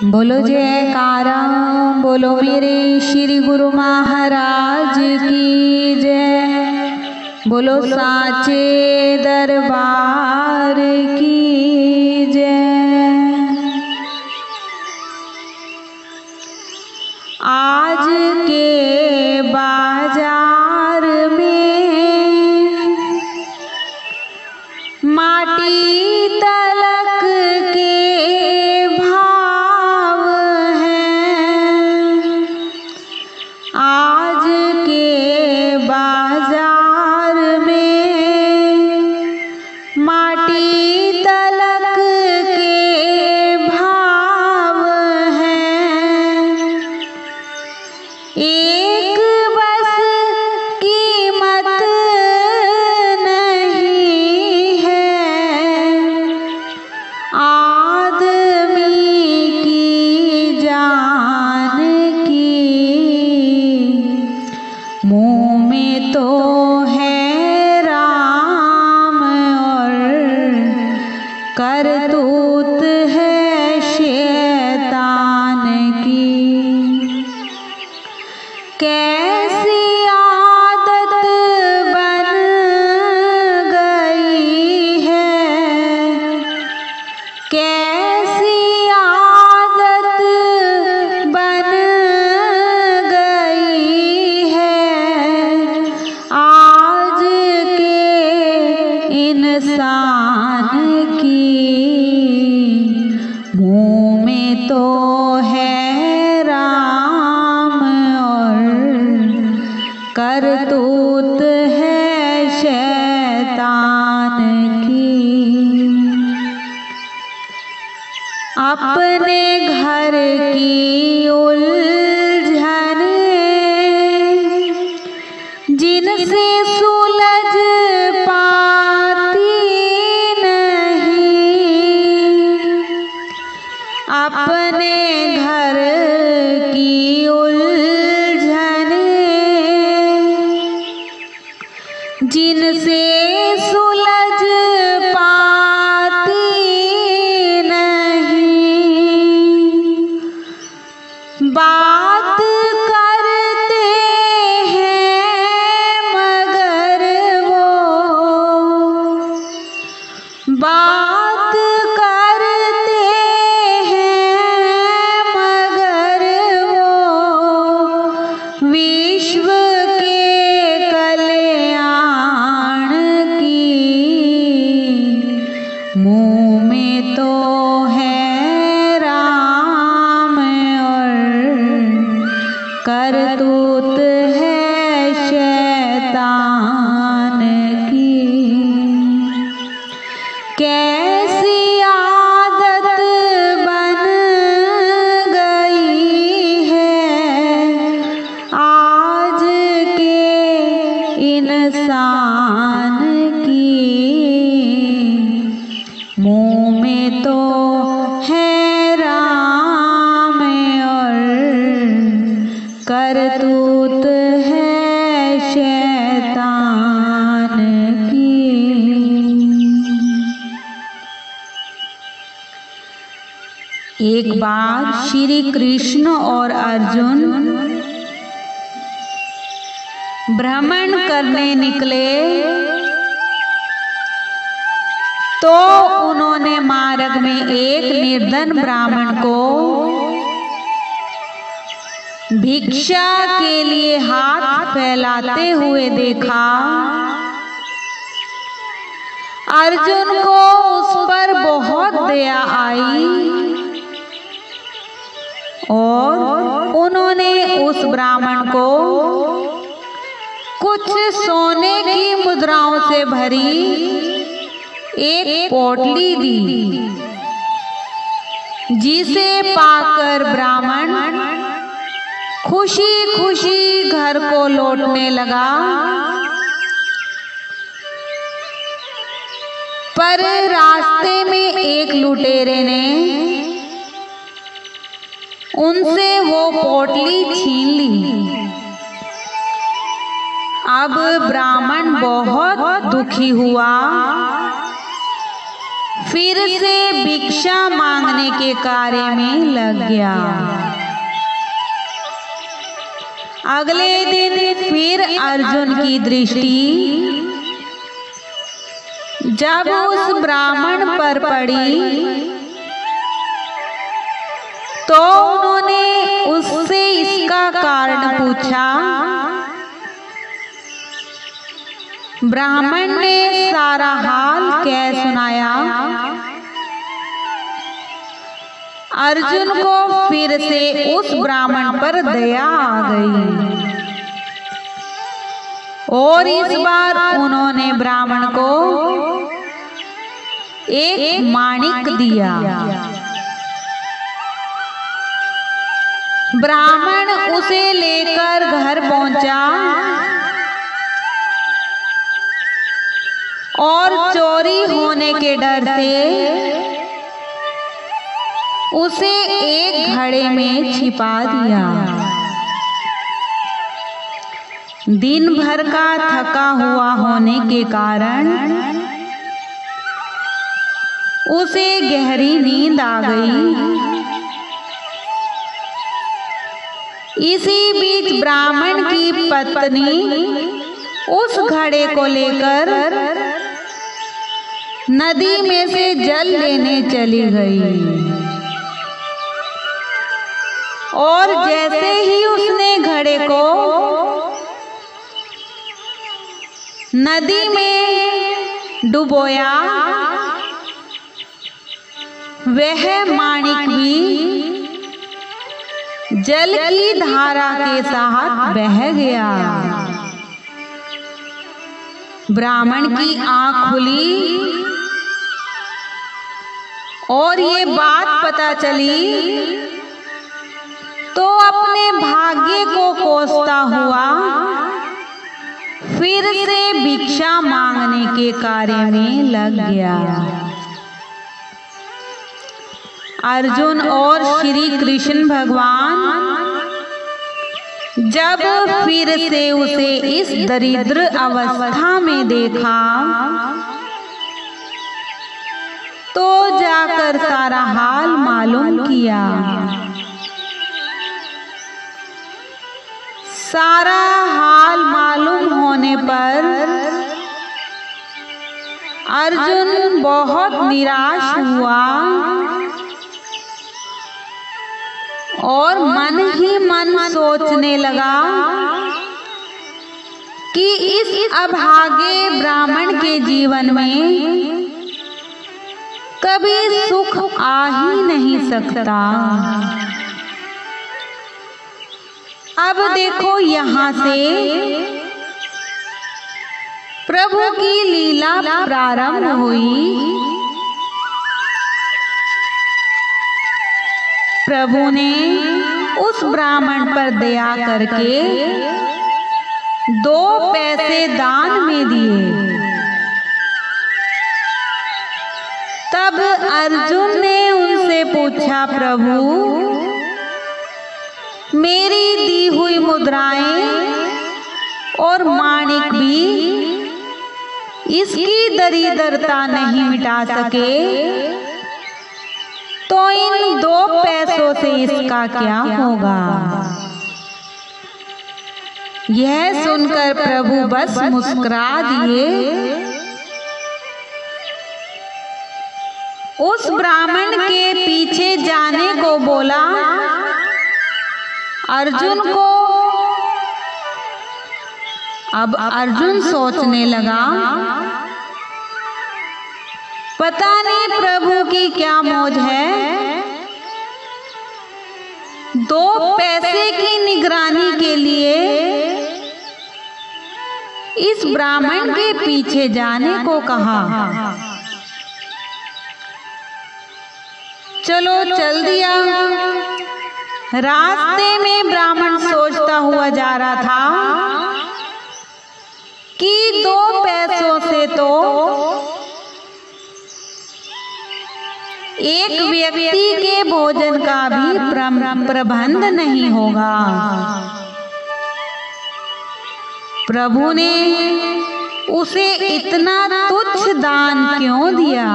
बोलो जयकारा, बोलो मेरे श्री गुरु महाराज की जय, बोलो साचे दरबार की जय। आज के बाजार में माटी तलक के भाव हैं। आज के बाजार में माटी तलक के भाव हैं। एक बस कीमत नहीं है, आदमी की जान की। मुँह में तो है राम और करतूत है शैतान की। कैसी आदत बन गई है, कैसी आदत बन गई है आज के इंसान की। मुँह में तो है राम और करतूत है शैतान की। अपने घर की उलझन जिनसे सुलझ पाती नहीं, अपने घर की उलझन जिनसे सुलझ पाती नहीं। बात करते हैं मगर वो, बात करते हैं मगर वो विश्व के कल्याण की। मुँह में तो है राम और करतूत है शैतान की। कैसी आदत बन गई है आज के इंसान की। मुँह में तो है राम और करतूत है शैतान की। एक बार श्री कृष्ण और अर्जुन भ्रमण करने निकले तो उन्होंने मार्ग में एक निर्धन ब्राह्मण को भिक्षा के लिए हाथ फैलाते हुए देखा। अर्जुन को उस पर बहुत दया आई और उन्होंने उस ब्राह्मण को कुछ सोने की मुद्राओं से भरी एक पोटली दी, जिसे पाकर ब्राह्मण खुशी खुशी घर को लौटने लगा। पर रास्ते में एक लुटेरे ने उनसे वो पोटली छीन ली। अब ब्राह्मण बहुत दुखी हुआ, फिर से भिक्षा मांगने मांगने के कार्य में लग गया। अगले दिन फिर अर्जुन की दृष्टि जब उस ब्राह्मण पर पड़ी तो उन्होंने उससे इसका कारण पूछा। ब्राह्मण ने सारा हाल कह सुनाया। अर्जुन को फिर से उस ब्राह्मण पर दया आ गई और इस बार उन्होंने ब्राह्मण को एक माणिक दिया। ब्राह्मण उसे लेकर घर पहुंचा और चोरी होने के डर से उसे एक घड़े में छिपा दिया। दिन भर का थका हुआ होने के कारण उसे गहरी नींद आ गई। इसी बीच ब्राह्मण की पत्नी उस घड़े को लेकर नदी में से जल लेने चली गई और जैसे ही उसने घड़े को नदी में डुबोया, वह माणिक भी जल की धारा के साथ बह गया। ब्राह्मण की आंख खुली और ये बात पता चली तो अपने भाग्य को कोसता हुआ फिर से भिक्षा मांगने के कार्य में लग गया। अर्जुन और श्री कृष्ण भगवान जब फिर से उसे इस दरिद्र अवस्था में देखा तो जाकर सारा हाल मालूम किया। सारा हाल मालूम होने पर अर्जुन बहुत निराश हुआ और मन ही मन सोचने लगा कि इस अभागे ब्राह्मण के जीवन में कभी सुख आ ही नहीं सकता। अब देखो यहाँ से प्रभु की लीला प्रारंभ हुई। प्रभु ने उस ब्राह्मण पर दया करके 2 पैसे दान में दिए। तब अर्जुन ने उनसे पूछा, प्रभु मेरी दी हुई मुद्राएं और माणिक भी इसकी दरिद्रता नहीं मिटा सके तो इन 2 पैसों से इसका क्या होगा। यह सुनकर प्रभु बस मुस्कुरा दिए। उस ब्राह्मण के पीछे जाने को बोला। अर्जुन को अब अर्जुन सोचने लगा, पता नहीं प्रभु की क्या मौज है। 2 पैसे की निगरानी के लिए इस ब्राह्मण के पीछे जाने को कहा। चलो चल दिया। रास्ते में ब्राह्मण सोचता हुआ जा रहा था कि 2 पैसों से तो एक व्यक्ति के भोजन का भी प्रबंध नहीं होगा। प्रभु ने उसे इतना तुच्छ दान क्यों दिया।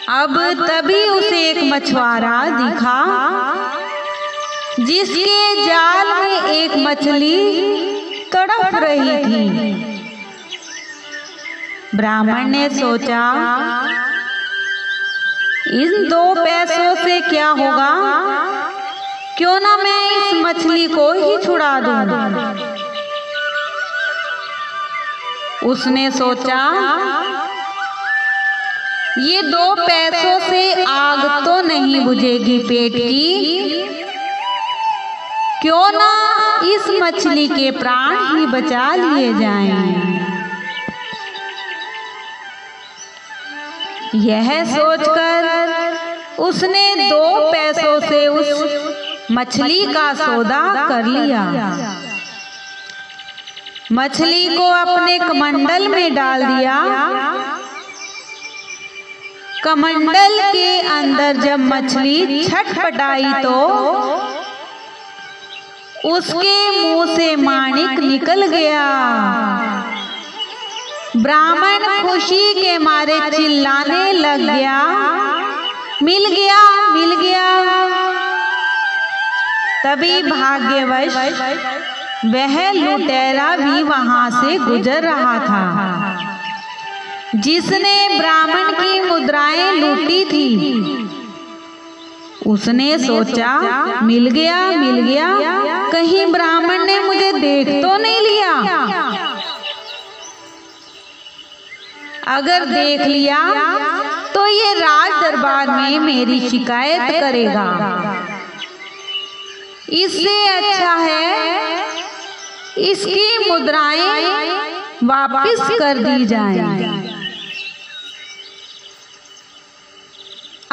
अब तभी उसे एक मछुआरा दिखा, जिसके जाल में एक मछली तड़प रही थी। ब्राह्मण ने सोचा, इन 2 पैसों से क्या होगा, क्यों ना मैं इस मछली को ही छुड़ा दूं। उसने सोचा, ये 2 पैसों से आग तो नहीं बुझेगी पेट की, क्यों ना इस मछली के प्राण ही बचा लिए जाएं। यह सोचकर उसने 2 पैसों से उस मछली का सौदा कर लिया। मछली को अपने कमंडल में डाल दिया। कमंडल के अंदर जब मछली छटपटाई तो उसके मुंह से माणिक निकल गया। ब्राह्मण खुशी के मारे चिल्लाने लग गया, मिल गया, मिल गया। तभी भाग्यवश वह लुटेरा भी वहां से गुजर रहा था, जिसने ब्राह्मण की मुद्राएं लूटी थी। उसने सोचा, मिल गया, मिल गया, कहीं ब्राह्मण ने मुझे देख तो नहीं लिया। अगर देख लिया तो ये राज दरबार में मेरी शिकायत करेगा। इससे अच्छा है इसकी मुद्राएं वापस कर दी जाएं।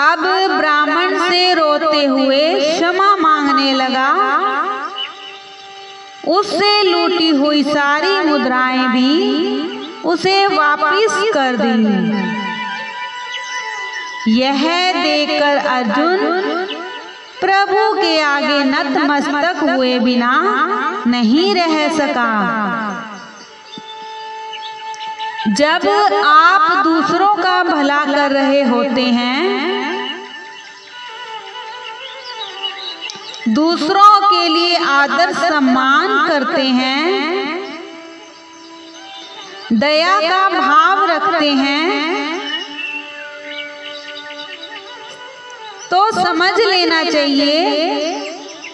अब ब्राह्मण से रोते हुए क्षमा मांगने लगा। उससे लूटी हुई सारी मुद्राएं भी उसे वापस कर दी। यह देखकर अर्जुन प्रभु के आगे नतमस्तक हुए बिना नहीं रह सका। जब आप दूसरों का भला कर रहे होते हैं, दूसरों के लिए आदर सम्मान करते हैं, दया का भाव रखते हैं, तो समझ लेना चाहिए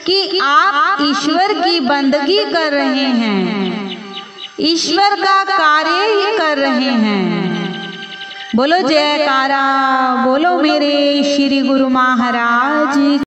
कि आप ईश्वर की बंदगी कर रहे हैं, ईश्वर का कार्य ही कर रहे हैं। बोलो जयकारा, बोलो मेरे श्री गुरु महाराज।